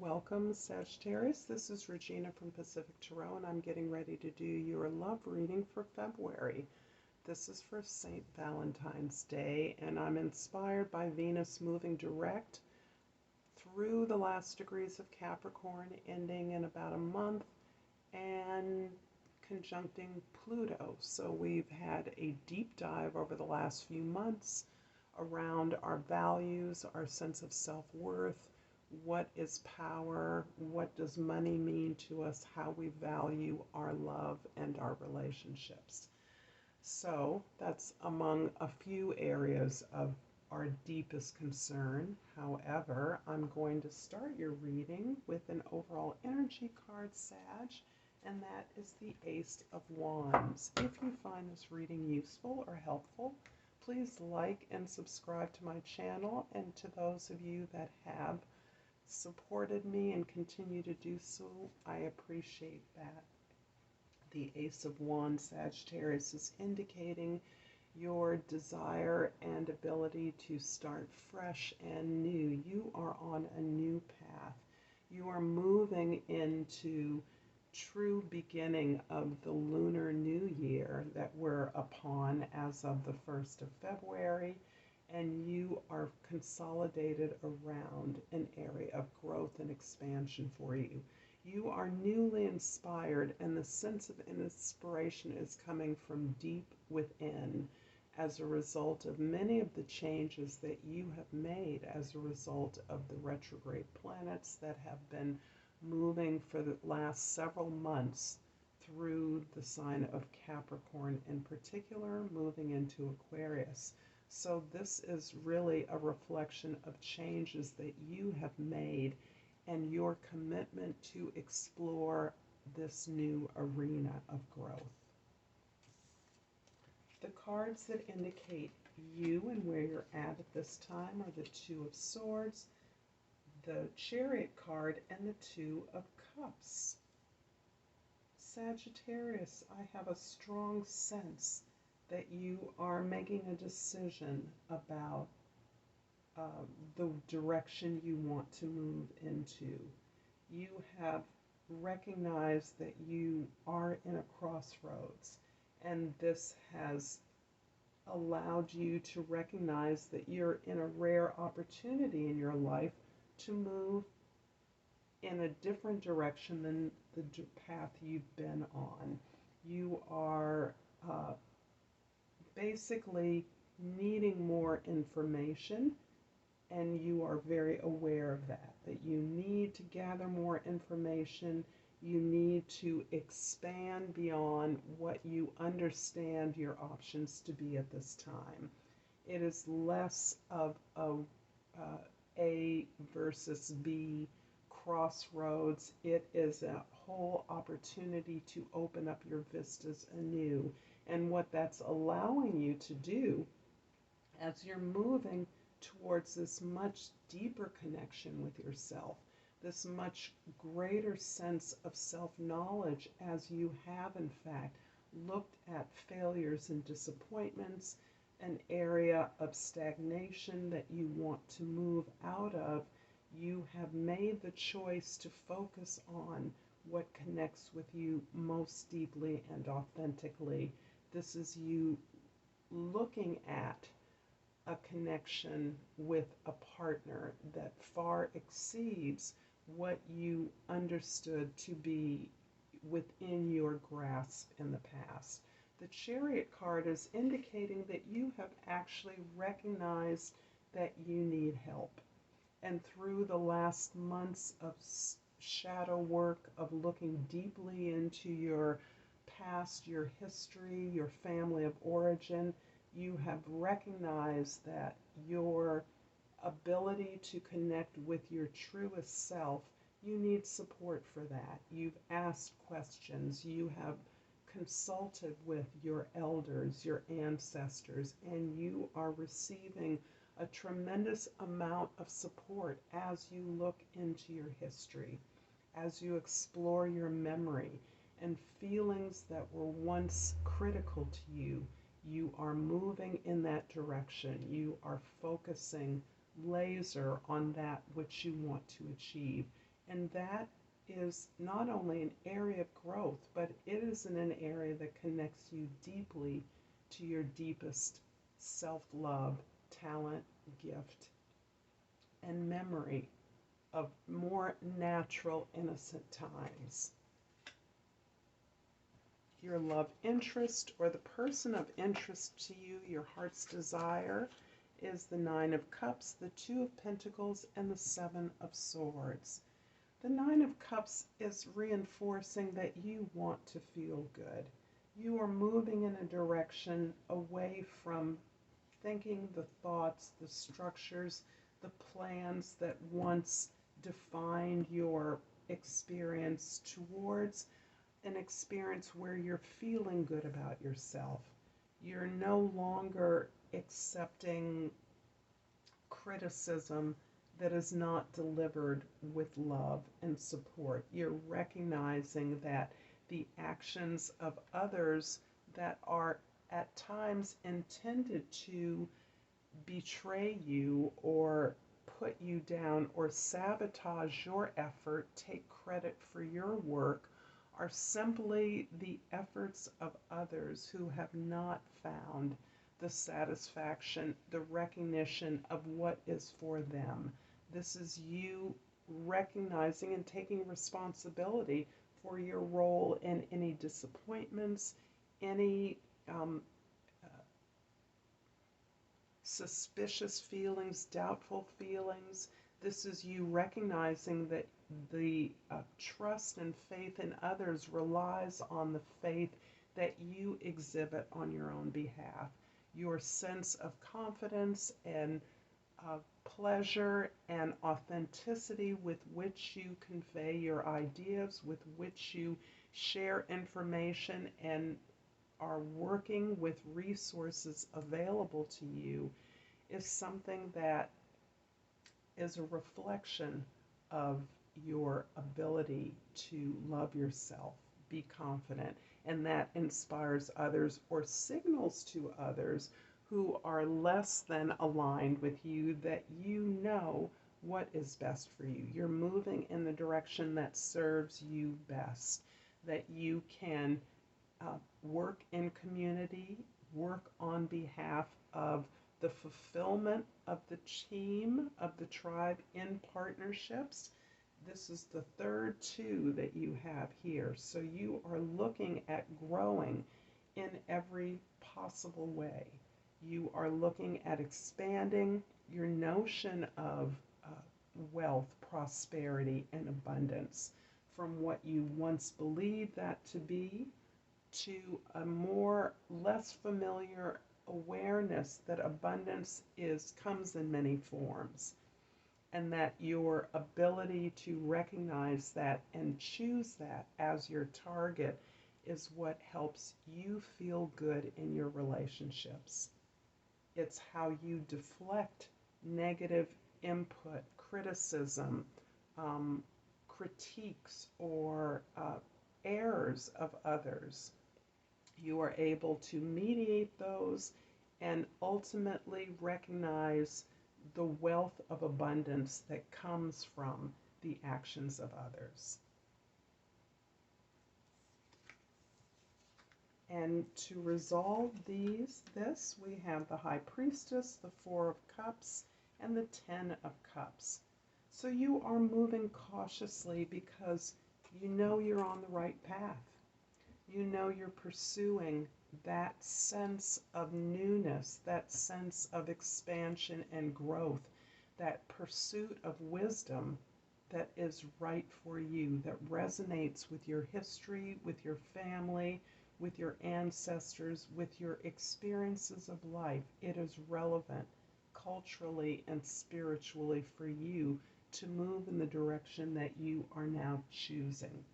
Welcome, Sagittarius. This is Regina from Pacific Tarot, and I'm getting ready to do your love reading for February. This is for St. Valentine's Day, and I'm inspired by Venus moving direct through the last degrees of Capricorn, ending in about a month, and conjuncting Pluto. So we've had a deep dive over the last few months around our values, our sense of self-worth, what is power, what does money mean to us, how we value our love and our relationships. So that's among a few areas of our deepest concern. However, I'm going to start your reading with an overall energy card, Sag, and that is the Ace of Wands. If you find this reading useful or helpful, please like and subscribe to my channel, and to those of you that have supported me and continue to do so, I appreciate that. The Ace of Wands, Sagittarius, is indicating your desire and ability to start fresh and new. You are on a new path. You are moving into true beginning of the lunar new year that we're upon as of the 1st of February. And you are consolidated around an area of growth and expansion for you. You are newly inspired, and the sense of inspiration is coming from deep within as a result of many of the changes that you have made as a result of the retrograde planets that have been moving for the last several months through the sign of Capricorn, in particular, moving into Aquarius. So this is really a reflection of changes that you have made and your commitment to explore this new arena of growth. The cards that indicate you and where you're at this time are the Two of Swords, the Chariot card, and the Two of Cups. Sagittarius, I have a strong sense that you are making a decision about the direction you want to move into. You have recognized that you are in a crossroads, and this has allowed you to recognize that you're in a rare opportunity in your life to move in a different direction than the path you've been on. You are basically needing more information, and you are very aware of that you need to gather more information. You need to expand beyond what you understand your options to be at this time. It is less of A versus B crossroads. It is a whole opportunity to open up your vistas anew. And what that's allowing you to do as you're moving towards this much deeper connection with yourself, this much greater sense of self-knowledge, as you have in fact looked at failures and disappointments, an area of stagnation that you want to move out of. You have made the choice to focus on what connects with you most deeply and authentically. This is you looking at a connection with a partner that far exceeds what you understood to be within your grasp in the past. The Chariot card is indicating that you have actually recognized that you need help. And through the last months of shadow work, of looking deeply into your past, your history, your family of origin, you have recognized that your ability to connect with your truest self, you need support for that. You've asked questions, you have consulted with your elders, your ancestors, and you are receiving a tremendous amount of support as you look into your history, as you explore your memory and feelings that were once critical to you. You are moving in that direction. You are focusing laser on that which you want to achieve. And that is not only an area of growth, but it is in an area that connects you deeply to your deepest self-love, talent, gift, and memory of more natural, innocent times. Your love interest, or the person of interest to you, your heart's desire, is the Nine of Cups, the Two of Pentacles, and the Seven of Swords. The Nine of Cups is reinforcing that you want to feel good. You are moving in a direction away from thinking the thoughts, the structures, the plans that once defined your experience towards an experience where you're feeling good about yourself. You're no longer accepting criticism that is not delivered with love and support. You're recognizing that the actions of others that are at times intended to betray you or put you down or sabotage your effort, take credit for your work, are simply the efforts of others who have not found the satisfaction, the recognition of what is for them. This is you recognizing and taking responsibility for your role in any disappointments, any suspicious feelings, doubtful feelings. This is you recognizing that the trust and faith in others relies on the faith that you exhibit on your own behalf. Your sense of confidence and pleasure and authenticity with which you convey your ideas, with which you share information and are working with resources available to you, is something that is a reflection of your ability to love yourself, be confident, and that inspires others or signals to others who are less than aligned with you that you know what is best for you. You're moving in the direction that serves you best, that you can work in community, work on behalf of the fulfillment of the team, of the tribe in partnerships. This is the third two that you have here. So you are looking at growing in every possible way. You are looking at expanding your notion of wealth, prosperity, and abundance from what you once believed that to be to a less familiar awareness that abundance comes in many forms, and that your ability to recognize that and choose that as your target is what helps you feel good in your relationships. It's how you deflect negative input, criticism, critiques, or errors of others. You are able to mediate those and ultimately recognize the wealth of abundance that comes from the actions of others. And to resolve this, we have the High Priestess, the Four of Cups, and the Ten of Cups. So you are moving cautiously because you know you're on the right path. You know you're pursuing that sense of newness, that sense of expansion and growth, that pursuit of wisdom that is right for you, that resonates with your history, with your family, with your ancestors, with your experiences of life. It is relevant culturally and spiritually for you to move in the direction that you are now choosing.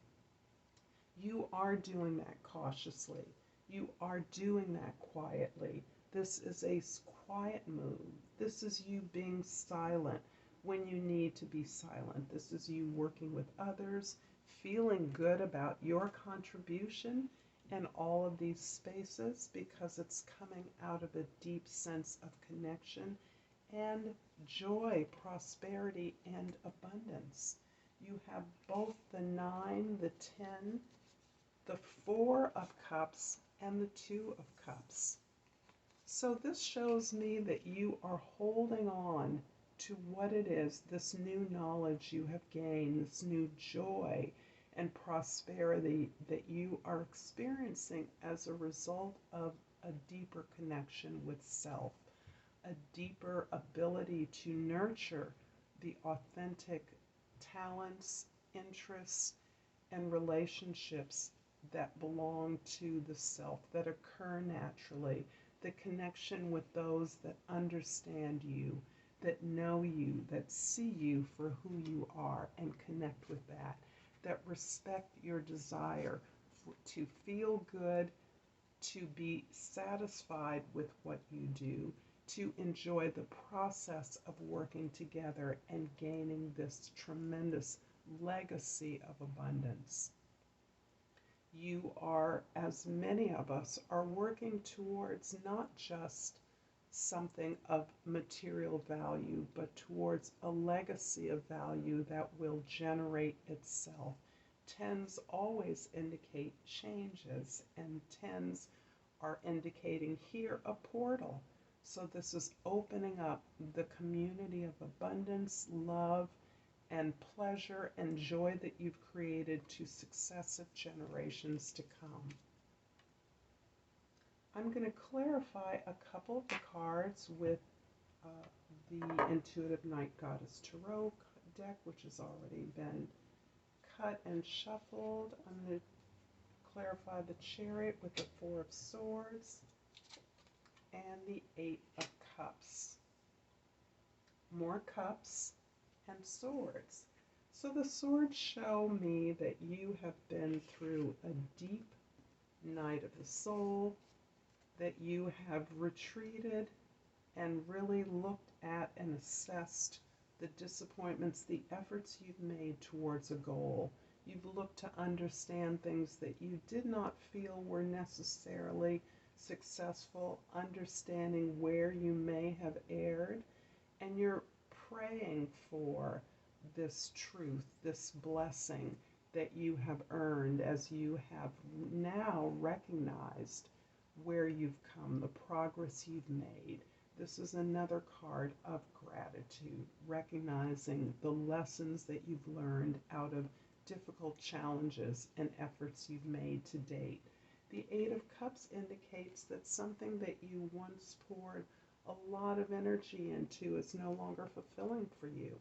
You are doing that cautiously. You are doing that quietly. This is a quiet move. This is you being silent when you need to be silent. This is you working with others, feeling good about your contribution in all of these spaces because it's coming out of a deep sense of connection and joy, prosperity, and abundance. you have both the 9, the 10, the 4 of Cups, and the 2 of Cups. So this shows me that you are holding on to what it is, this new knowledge you have gained, this new joy and prosperity that you are experiencing as a result of a deeper connection with self, a deeper ability to nurture the authentic talents, interests, and relationships that belong to the self, that occur naturally, the connection with those that understand you, that know you, that see you for who you are and connect with that, that respect your desire to feel good, to be satisfied with what you do, to enjoy the process of working together and gaining this tremendous legacy of abundance. You are, as many of us, are working towards not just something of material value, but towards a legacy of value that will generate itself. Tens always indicate changes, and tens are indicating here a portal. So this is opening up the community of abundance, love, and pleasure and joy that you've created to successive generations to come. I'm going to clarify a couple of the cards with the Intuitive Night Goddess Tarot deck, which has already been cut and shuffled. I'm going to clarify the Chariot with the Four of Swords and the Eight of Cups. More cups and swords. So the swords show me that you have been through a deep night of the soul, that you have retreated and really looked at and assessed the disappointments, the efforts you've made towards a goal. You've looked to understand things that you did not feel were necessarily successful, understanding where you may have erred, and you're praying for this truth, this blessing that you have earned as you have now recognized where you've come, the progress you've made. This is another card of gratitude, recognizing the lessons that you've learned out of difficult challenges and efforts you've made to date. The Eight of Cups indicates that something that you once poured a lot of energy into is no longer fulfilling for you.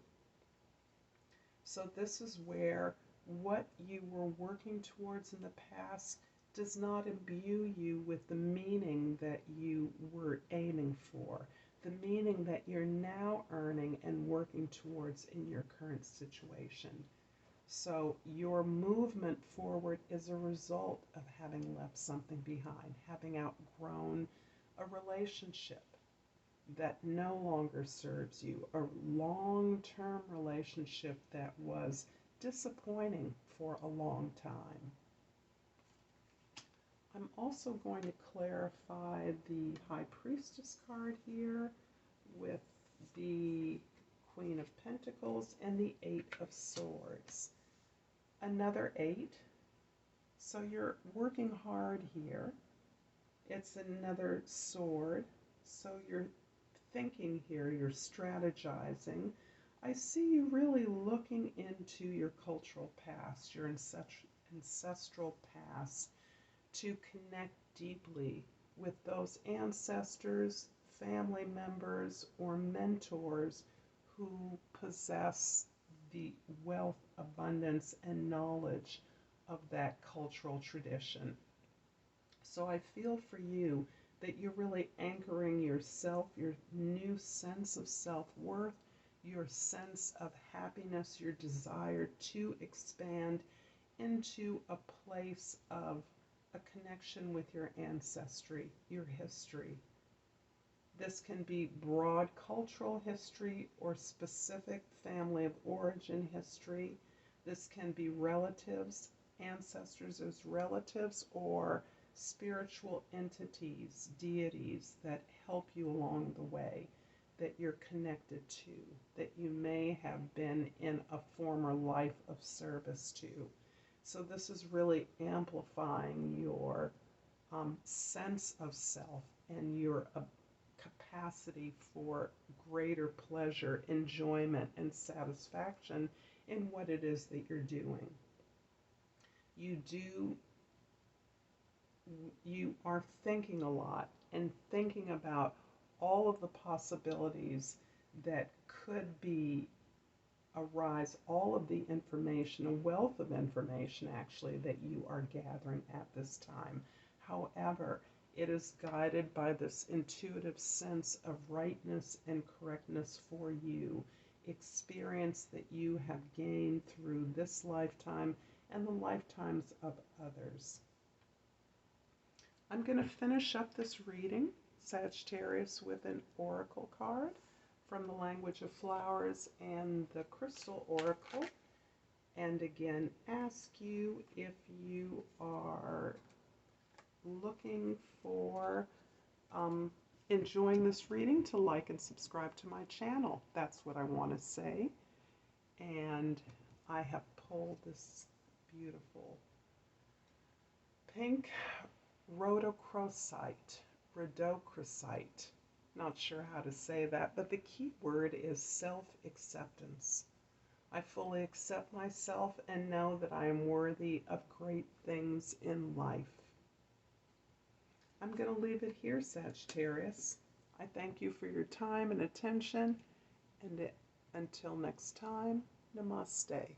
So this is where what you were working towards in the past does not imbue you with the meaning that you were aiming for, the meaning that you're now earning and working towards in your current situation. So your movement forward is a result of having left something behind, having outgrown a relationship that no longer serves you, a long-term relationship that was disappointing for a long time. I'm also going to clarify the High Priestess card here with the Queen of Pentacles and the Eight of Swords. Another 8. So you're working hard here. It's another sword. So you're thinking here, you're strategizing. I see you really looking into your cultural past, your ancestral past, to connect deeply with those ancestors, family members, or mentors who possess the wealth, abundance, and knowledge of that cultural tradition. So I feel for you that you're really anchoring yourself, your new sense of self-worth, your sense of happiness, your desire to expand into a place of a connection with your ancestry, your history. This can be broad cultural history or specific family of origin history. This can be relatives, ancestors as relatives, or spiritual entities, deities that help you along the way. that you're connected to, that you may have been in a former life of service to. So this is really amplifying your sense of self and your capacity for greater pleasure, enjoyment, and satisfaction in what it is that you're doing. You are thinking a lot and thinking about all of the possibilities that could arise, all of the information, a wealth of information actually, that you are gathering at this time. However, it is guided by this intuitive sense of rightness and correctness for you, experience that you have gained through this lifetime and the lifetimes of others. I'm going to finish up this reading, Sagittarius, with an oracle card from the Language of Flowers and the Crystal Oracle. And again, ask you, if you are looking for enjoying this reading, to like and subscribe to my channel. That's what I want to say. And I have pulled this beautiful pink rhodochrosite, not sure how to say that, but the key word is self-acceptance. I fully accept myself and know that I am worthy of great things in life. I'm going to leave it here, Sagittarius. I thank you for your time and attention, and until next time, namaste.